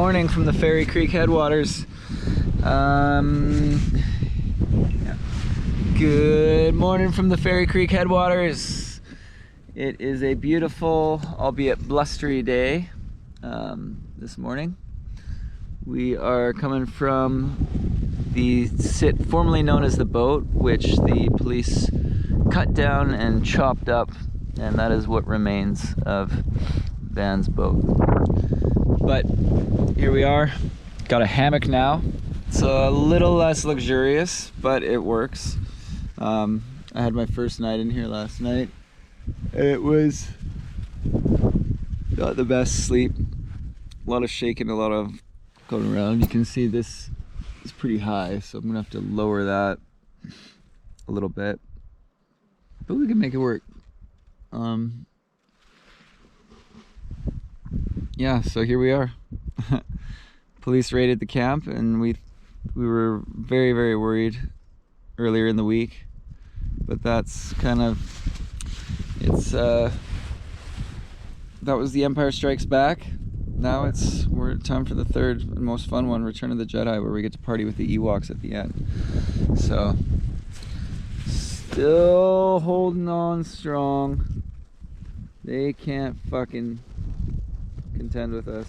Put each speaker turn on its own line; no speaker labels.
morning from the Fairy Creek headwaters. Good morning from the Fairy Creek headwaters. It is a beautiful, albeit blustery day this morning. We are coming from the sit formerly known as the boat, which the police cut down and chopped up, and that is what remains of Van's boat. But here we are, got a hammock now. It's a little less luxurious, but it works. I had my first night in here last night. It was not the best sleep. A lot of shaking, a lot of going around. You can see this is pretty high, so I'm gonna have to lower that a little bit. But we can make it work. Yeah, so here we are. Police raided the camp, and we were very, very worried earlier in the week. But that's kind of, that was the Empire Strikes Back. Now we're time for the third and most fun one, Return of the Jedi, where we get to party with the Ewoks at the end. So, still holding on strong. They can't fucking contend with us.